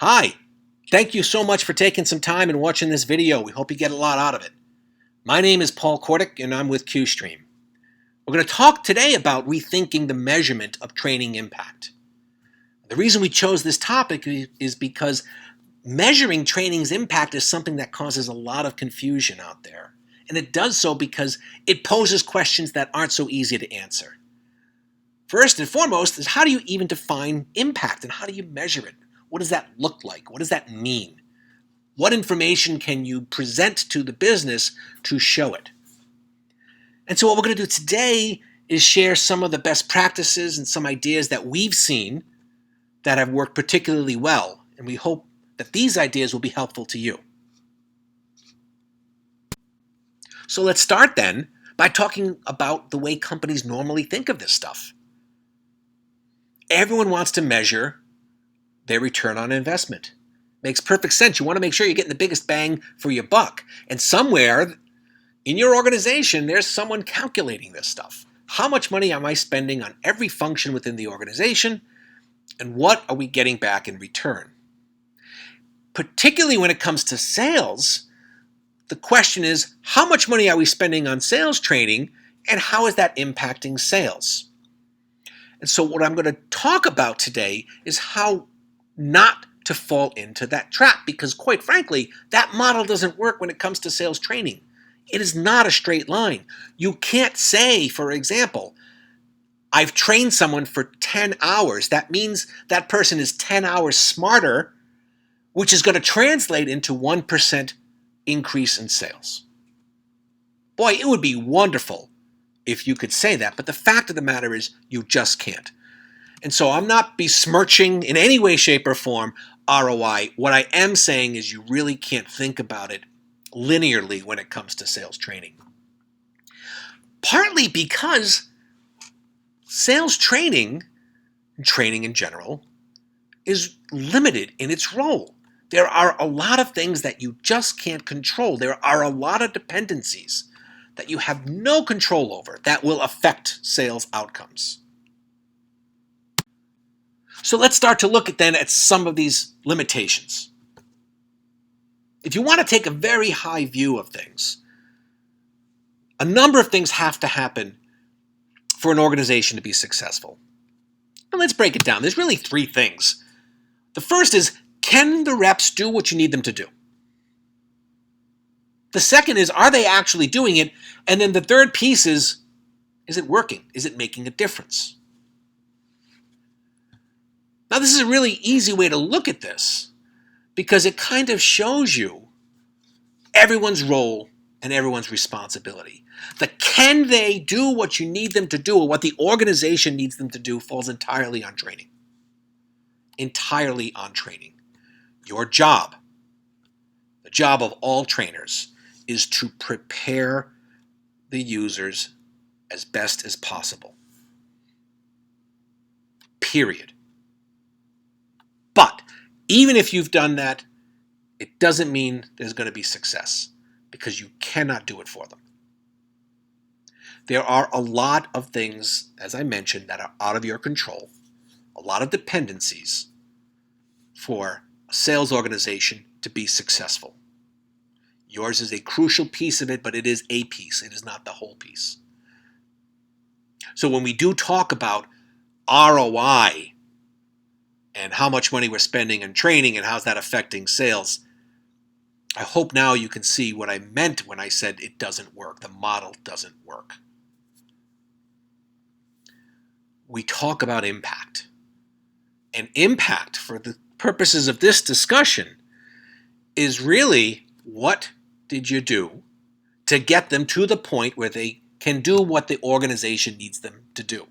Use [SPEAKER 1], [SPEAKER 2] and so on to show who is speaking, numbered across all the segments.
[SPEAKER 1] Hi, thank you so much for taking some time and watching this video. We hope you get a lot out of it. My name is Paul Kordick and I'm with QStream. We're going to talk today about rethinking the measurement of training impact. The reason we chose this topic is because measuring training's impact is something that causes a lot of confusion out there. And it does so because it poses questions that aren't so easy to answer. First and foremost is, how do you even define impact and how do you measure it? What does that look like? What does that mean? What information can you present to the business to show it? And so what we're going to do today is share some of the best practices and some ideas that we've seen that have worked particularly well. And we hope that these ideas will be helpful to you. So let's start then by talking about the way companies normally think of this stuff. Everyone wants to measure their return on investment. Makes perfect sense. You want to make sure you're getting the biggest bang for your buck. And somewhere in your organization, there's someone calculating this stuff. How much money am I spending on every function within the organization? And what are we getting back in return? Particularly when it comes to sales, the question is, how much money are we spending on sales training and how is that impacting sales? And so what I'm going to talk about today is how not to fall into that trap, because quite frankly, that model doesn't work when it comes to sales training. It is not a straight line. You can't say, for example, I've trained someone for 10 hours. That means that person is 10 hours smarter, which is going to translate into 1% increase in sales. Boy, it would be wonderful if you could say that, but the fact of the matter is you just can't. And so I'm not besmirching in any way, shape, or form ROI. What I am saying is you really can't think about it linearly when it comes to sales training. Partly because sales training in general, is limited in its role. There are a lot of things that you just can't control. There are a lot of dependencies that you have no control over that will affect sales outcomes. So let's start to look at some of these limitations. If you want to take a very high view of things, a number of things have to happen for an organization to be successful. And let's break it down. There's really three things. The first is, can the reps do what you need them to do? The second is, are they actually doing it? And then the third piece is it working? Is it making a difference? Now, this is a really easy way to look at this because it kind of shows you everyone's role and everyone's responsibility. The can they do what you need them to do or what the organization needs them to do falls entirely on training. Entirely on training. Your job, the job of all trainers, is to prepare the users as best as possible. Period. But even if you've done that, it doesn't mean there's going to be success because you cannot do it for them. There are a lot of things, as I mentioned, that are out of your control, a lot of dependencies for a sales organization to be successful. Yours is a crucial piece of it, but it is a piece. It is not the whole piece. So when we do talk about ROI and how much money we're spending on training and how's that affecting sales, I hope now you can see what I meant when I said it doesn't work. The model doesn't work. We talk about impact. And impact, for the purposes of this discussion, is really, what did you do to get them to the point where they can do what the organization needs them to do?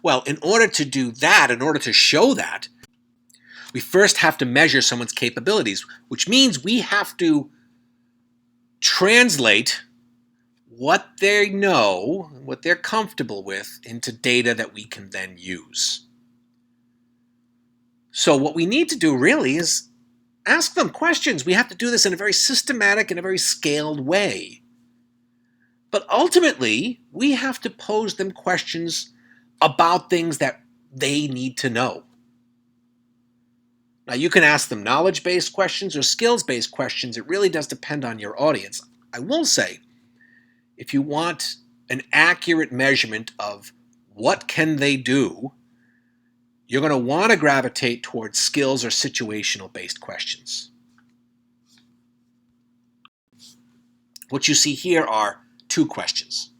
[SPEAKER 1] Well, in order to do that, in order to show that, we first have to measure someone's capabilities, which means we have to translate what they know, what they're comfortable with, into data that we can then use. So what we need to do really is ask them questions. We have to do this in a very systematic and a very scaled way. But ultimately, we have to pose them questions about things that they need to know. Now, you can ask them knowledge-based questions or skills-based questions. It really does depend on your audience. I will say, if you want an accurate measurement of what can they do, you're going to want to gravitate towards skills or situational-based questions. What you see here are two questions.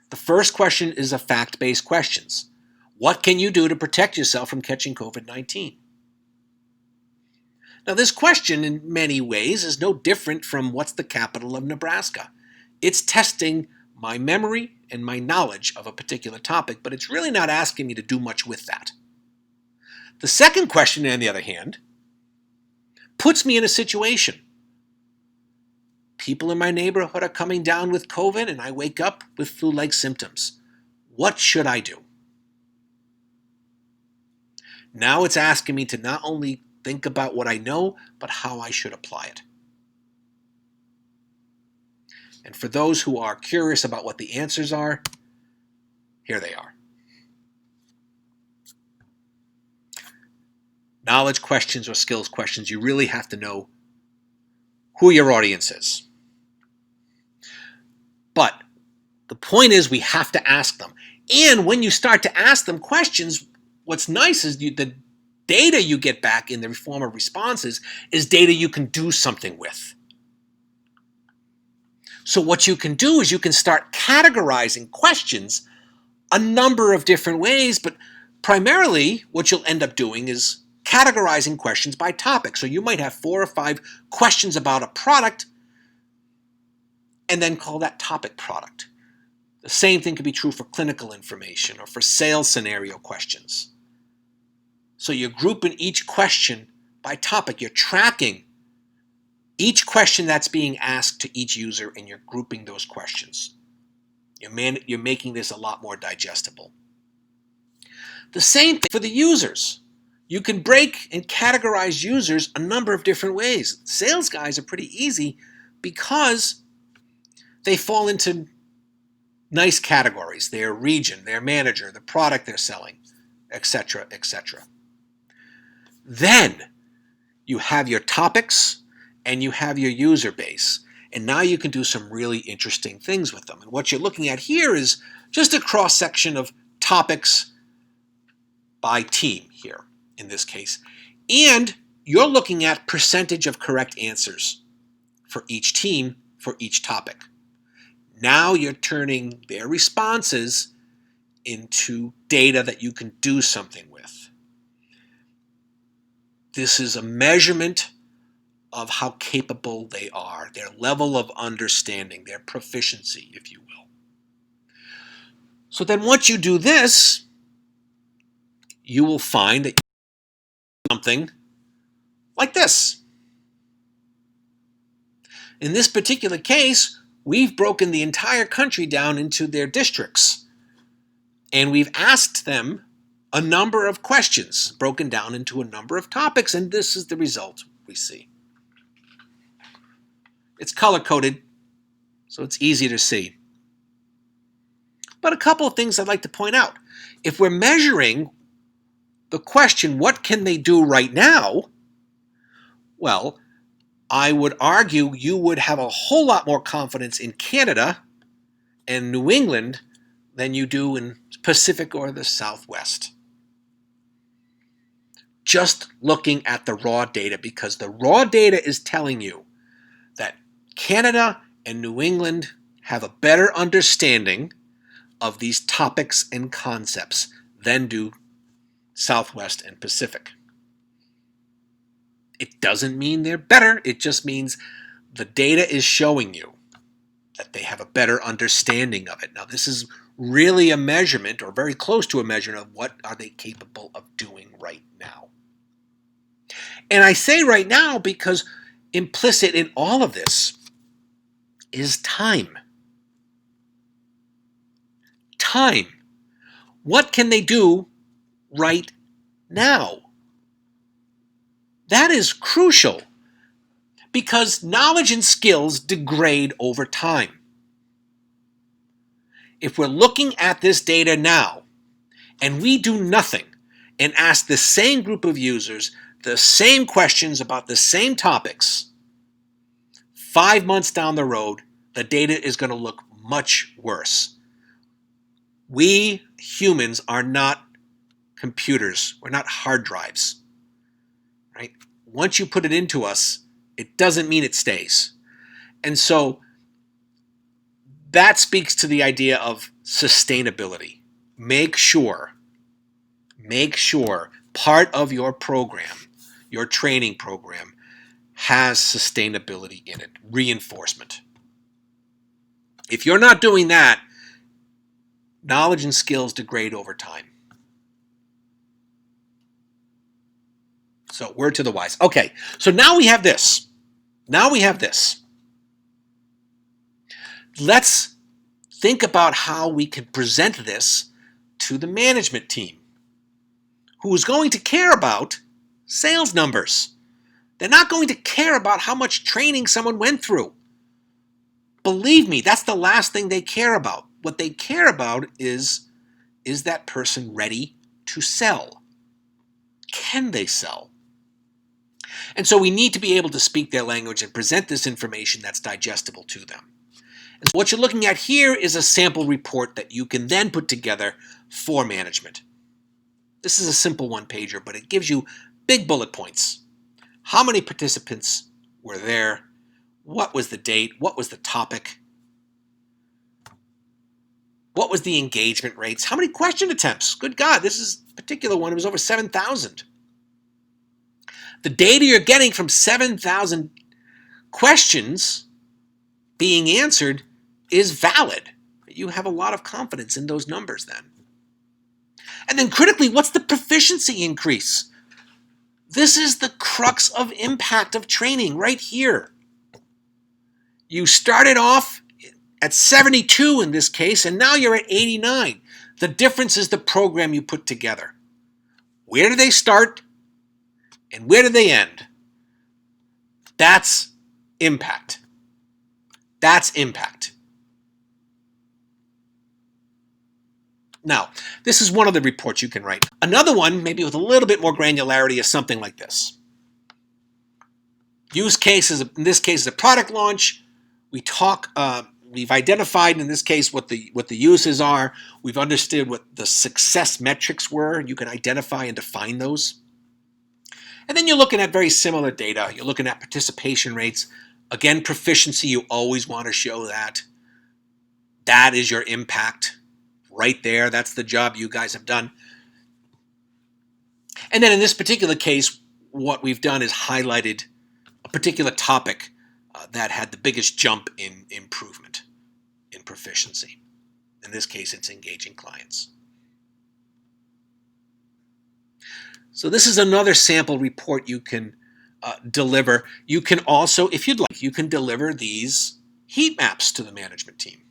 [SPEAKER 1] The first question is a fact-based questions. What can you do to protect yourself from catching COVID-19? Now, this question, in many ways, is no different from what's the capital of Nebraska. It's testing my memory and my knowledge of a particular topic, but it's really not asking me to do much with that. The second question, on the other hand, puts me in a situation. People in my neighborhood are coming down with COVID, and I wake up with flu-like symptoms. What should I do? Now it's asking me to not only think about what I know, but how I should apply it. And for those who are curious about what the answers are, here they are. Knowledge questions or skills questions, you really have to know who your audience is. But the point is we have to ask them. And when you start to ask them questions, what's nice is the data you get back in the form of responses is data you can do something with. So what you can do is you can start categorizing questions a number of different ways, but primarily what you'll end up doing is categorizing questions by topic. So you might have 4 or 5 questions about a product and then call that topic product. The same thing could be true for clinical information or for sales scenario questions. So you're grouping each question by topic. You're tracking each question that's being asked to each user, and you're grouping those questions. You're making this a lot more digestible. The same thing for the users. You can break and categorize users a number of different ways. Sales guys are pretty easy because they fall into nice categories. Their region, their manager, the product they're selling, etc., etc. Then you have your topics and you have your user base. And now you can do some really interesting things with them. And what you're looking at here is just a cross-section of topics by team here, in this case. And you're looking at percentage of correct answers for each team, for each topic. Now you're turning their responses into data that you can do something with. This is a measurement of how capable they are, their level of understanding, their proficiency, if you will. So then once you do this, you will find that something like this. In this particular case, we've broken the entire country down into their districts, and we've asked them a number of questions broken down into a number of topics, and this is the result we see. It's color-coded, so it's easy to see. But a couple of things I'd like to point out. If we're measuring the question, what can they do right now? Well, I would argue you would have a whole lot more confidence in Canada and New England than you do in Pacific or the Southwest. Just looking at the raw data, because the raw data is telling you that Canada and New England have a better understanding of these topics and concepts than do Southwest and Pacific. It doesn't mean they're better, it just means the data is showing you that they have a better understanding of it. Now, this is really a measurement, or very close to a measurement, of what are they capable of doing right now. And I say right now because implicit in all of this is time. Time. What can they do right now? That is crucial because knowledge and skills degrade over time. If we're looking at this data now and we do nothing and ask the same group of users the same questions about the same topics, 5 months down the road, the data is going to look much worse. We humans are not computers. We're not hard drives, right? Once you put it into us, it doesn't mean it stays. And so that speaks to the idea of sustainability. Make sure part of your program, your training program, has sustainability in it, reinforcement. If you're not doing that, knowledge and skills degrade over time. So word to the wise. Okay, so now we have this. Let's think about how we can present this to the management team, who's going to care about sales numbers. They're not going to care about how much training someone went through. Believe me, that's the last thing they care about. What they care about is that person ready to sell? Can they sell? And so we need to be able to speak their language and present this information that's digestible to them. And so what you're looking at here is a sample report that you can then put together for management. This is a simple one-pager, but it gives you big bullet points. How many participants were there? What was the date? What was the topic? What was the engagement rates? How many question attempts? Good God, this is a particular one. It was over 7,000. The data you're getting from 7,000 questions being answered is valid. You have a lot of confidence in those numbers then. And then critically, what's the proficiency increase? This is the crux of impact of training right here. You started off at 72 in this case, and now you're at 89. The difference is the program you put together. Where do they start and where do they end? That's impact. That's impact. Now, this is one of the reports you can write. Another one, maybe with a little bit more granularity, is something like this. Use cases, in this case, is a product launch. We've identified, in this case, what the uses are. We've understood what the success metrics were. You can identify and define those. And then you're looking at very similar data. You're looking at participation rates. Again, proficiency, you always want to show that. That is your impact right there. That's the job you guys have done. And then in this particular case, what we've done is highlighted a particular topic that had the biggest jump in improvement in proficiency. In this case, it's engaging clients. So this is another sample report you can deliver. You can also, if you'd like, you can deliver these heat maps to the management team.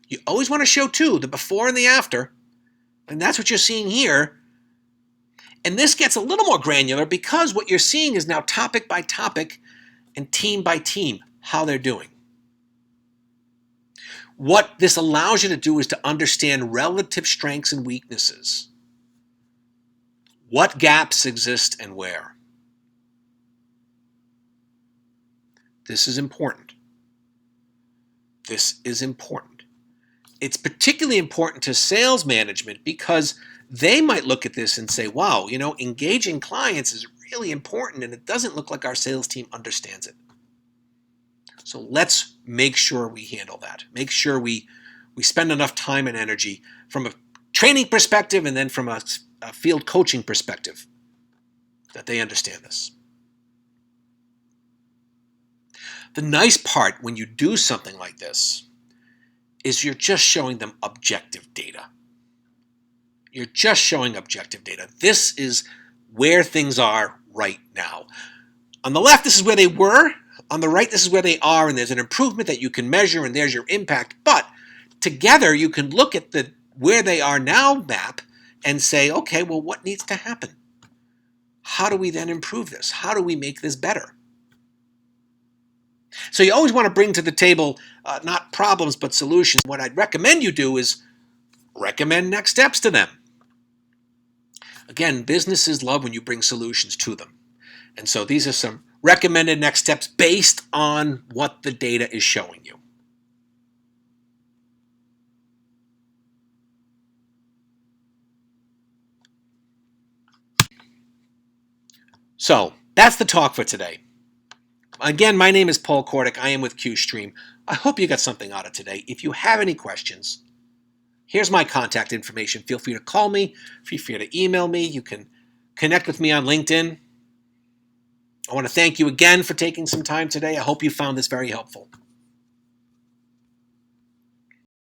[SPEAKER 1] You always want to show, too, the before and the after, and that's what you're seeing here. And this gets a little more granular because what you're seeing is now topic by topic and team by team, how they're doing. What this allows you to do is to understand relative strengths and weaknesses. What gaps exist and where. This is important. This is important. It's particularly important to sales management because they might look at this and say, wow, engaging clients is really important and it doesn't look like our sales team understands it. So let's make sure we handle that. Make sure we spend enough time and energy from a training perspective and then from a field coaching perspective that they understand this. The nice part when you do something like this is you're just showing them objective data. You're just showing objective data. This is where things are right now. On the left, this is where they were. On the right, this is where they are, and there's an improvement that you can measure, and there's your impact. But together, you can look at the where they are now map and say, okay, well, what needs to happen? How do we then improve this? How do we make this better? So you always want to bring to the table not problems, but solutions. What I'd recommend you do is recommend next steps to them. Again, businesses love when you bring solutions to them. And so these are some recommended next steps based on what the data is showing you. So that's the talk for today. Again, my name is Paul Kordick. I am with QStream. I hope you got something out of today. If you have any questions, here's my contact information. Feel free to call me. Feel free to email me. You can connect with me on LinkedIn. I want to thank you again for taking some time today. I hope you found this very helpful.